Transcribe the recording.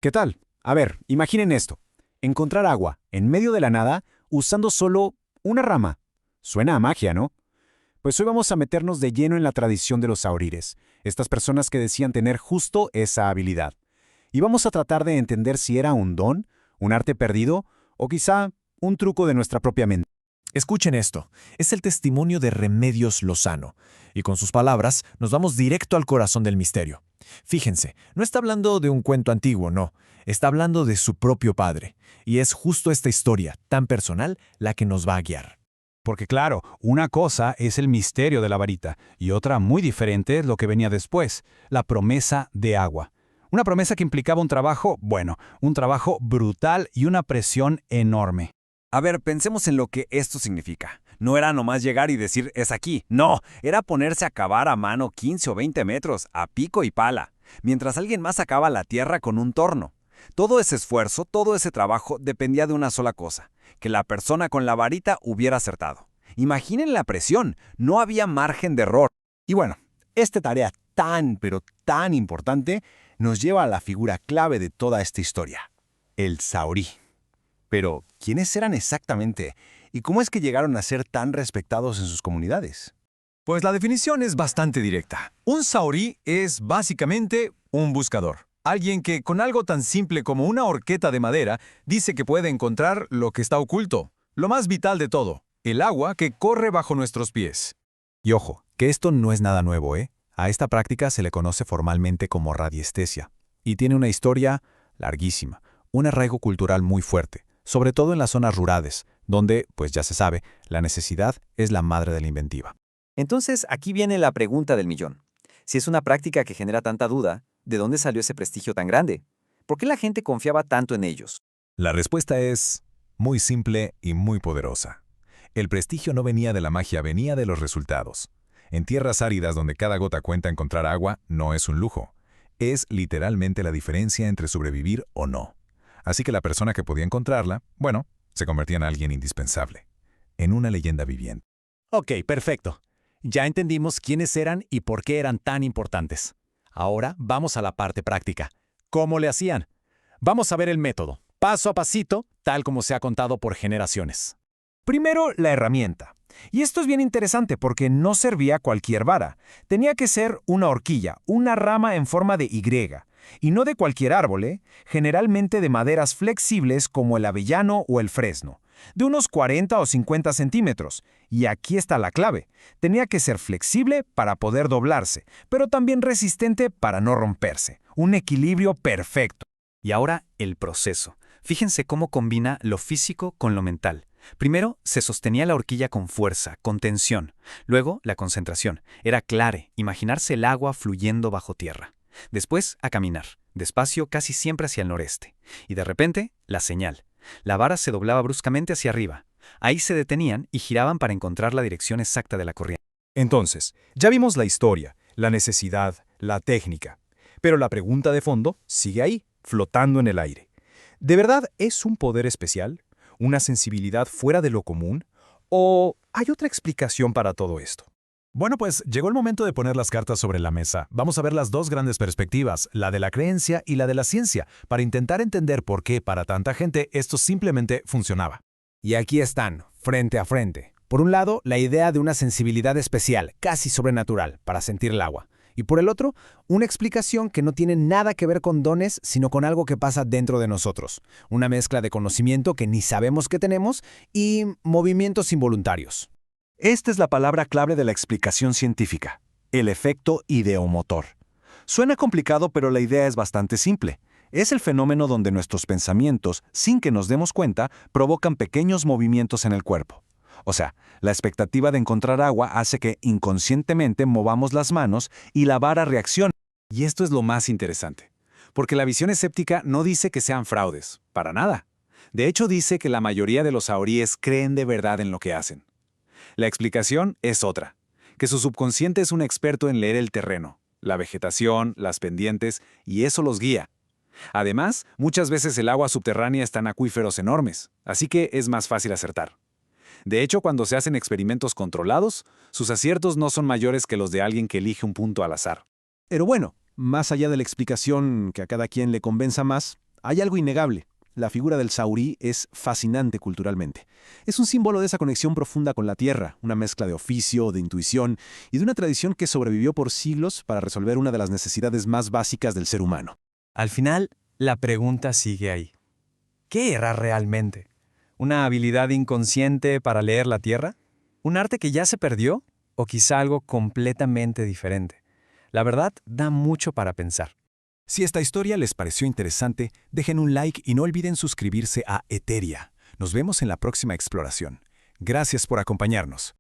¿Qué tal? A ver, imaginen esto. Encontrar agua en medio de la nada usando solo una rama. Suena a magia, ¿no? Pues hoy vamos a meternos de lleno en la tradición de los saurires, estas personas que decían tener justo esa habilidad. Y vamos a tratar de entender si era un don, un arte perdido o quizá un truco de nuestra propia mente. Escuchen esto, es el testimonio de Remedios Lozano, y con sus palabras nos vamos directo al corazón del misterio. Fíjense, no está hablando de un cuento antiguo, no, está hablando de su propio padre, y es justo esta historia tan personal la que nos va a guiar. Porque claro, una cosa es el misterio de la varita y otra muy diferente es lo que venía después, la promesa de agua. Una promesa que implicaba un trabajo, bueno, un trabajo brutal y una presión enorme. A ver, pensemos en lo que esto significa. No era nomás llegar y decir, es aquí. No, era ponerse a cavar a mano 15 o 20 metros, a pico y pala, mientras alguien más sacaba la tierra con un torno. Todo ese esfuerzo, todo ese trabajo dependía de una sola cosa, que la persona con la varita hubiera acertado. Imaginen la presión, no había margen de error. Y bueno, esta tarea tan, pero tan importante nos lleva a la figura clave de toda esta historia, el saurí. Pero, ¿quiénes eran exactamente? ¿Y cómo es que llegaron a ser tan respetados en sus comunidades? Pues la definición es bastante directa. Un saurí es básicamente un buscador. Alguien que con algo tan simple como una horqueta de madera dice que puede encontrar lo que está oculto, lo más vital de todo, el agua que corre bajo nuestros pies. Y ojo, que esto no es nada nuevo, ¿eh? A esta práctica se le conoce formalmente como radiestesia, y tiene una historia larguísima, un arraigo cultural muy fuerte, sobre todo en las zonas rurales, donde, pues ya se sabe, la necesidad es la madre de la inventiva. Entonces, aquí viene la pregunta del millón. Si es una práctica que genera tanta duda, ¿de dónde salió ese prestigio tan grande? ¿Por qué la gente confiaba tanto en ellos? La respuesta es muy simple y muy poderosa. El prestigio no venía de la magia, venía de los resultados. En tierras áridas donde cada gota cuenta encontrar agua no es un lujo. Es literalmente la diferencia entre sobrevivir o no. Así que la persona que podía encontrarla, bueno, se convertía en alguien indispensable, en una leyenda viviente. Ok, perfecto. Ya entendimos quiénes eran y por qué eran tan importantes. Ahora vamos a la parte práctica. ¿Cómo le hacían? Vamos a ver el método, paso a pasito, tal como se ha contado por generaciones. Primero, la herramienta. Y esto es bien interesante porque no servía cualquier vara. Tenía que ser una horquilla, una rama en forma de Y. Y no de cualquier árbol, generalmente de maderas flexibles como el avellano o el fresno, de unos 40 o 50 centímetros. Y aquí está la clave. Tenía que ser flexible para poder doblarse, pero también resistente para no romperse. Un equilibrio perfecto. Y ahora el proceso. Fíjense cómo combina lo físico con lo mental. Primero, se sostenía la horquilla con fuerza, con tensión. Luego, la concentración. Era clave, imaginarse el agua fluyendo bajo tierra. Después, a caminar, despacio casi siempre hacia el noreste. Y de repente, la señal. La vara se doblaba bruscamente hacia arriba. Ahí se detenían y giraban para encontrar la dirección exacta de la corriente. Entonces, ya vimos la historia, la necesidad, la técnica. Pero la pregunta de fondo sigue ahí, flotando en el aire. ¿De verdad es un poder especial? ¿Una sensibilidad fuera de lo común? ¿O hay otra explicación para todo esto? Bueno, pues llegó el momento de poner las cartas sobre la mesa. Vamos a ver las dos grandes perspectivas, la de la creencia y la de la ciencia, para intentar entender por qué para tanta gente esto simplemente funcionaba. Y aquí están, frente a frente. Por un lado, la idea de una sensibilidad especial, casi sobrenatural, para sentir el agua. Y por el otro, una explicación que no tiene nada que ver con dones, sino con algo que pasa dentro de nosotros. Una mezcla de conocimiento que ni sabemos que tenemos y movimientos involuntarios. Esta es la palabra clave de la explicación científica, el efecto ideomotor. Suena complicado, pero la idea es bastante simple. Es el fenómeno donde nuestros pensamientos, sin que nos demos cuenta, provocan pequeños movimientos en el cuerpo. O sea, la expectativa de encontrar agua hace que inconscientemente movamos las manos y la vara reaccione. Y esto es lo más interesante, porque la visión escéptica no dice que sean fraudes, para nada. De hecho, dice que la mayoría de los saoríes creen de verdad en lo que hacen. La explicación es otra, que su subconsciente es un experto en leer el terreno, la vegetación, las pendientes, y eso los guía. Además, muchas veces el agua subterránea está en acuíferos enormes, así que es más fácil acertar. De hecho, cuando se hacen experimentos controlados, sus aciertos no son mayores que los de alguien que elige un punto al azar. Pero bueno, más allá de la explicación que a cada quien le convenza más, Hay algo innegable. La figura del saurí es fascinante culturalmente. Es un símbolo de esa conexión profunda con la tierra, una mezcla de oficio, de intuición y de una tradición que sobrevivió por siglos para resolver una de las necesidades más básicas del ser humano. Al final, la pregunta sigue ahí. ¿Qué era realmente? ¿Una habilidad inconsciente para leer la tierra? ¿Un arte que ya se perdió? ¿O quizá algo completamente diferente? La verdad, da mucho para pensar. Si esta historia les pareció interesante, dejen un like y no olviden suscribirse a Eteria. Nos vemos en la próxima exploración. Gracias por acompañarnos.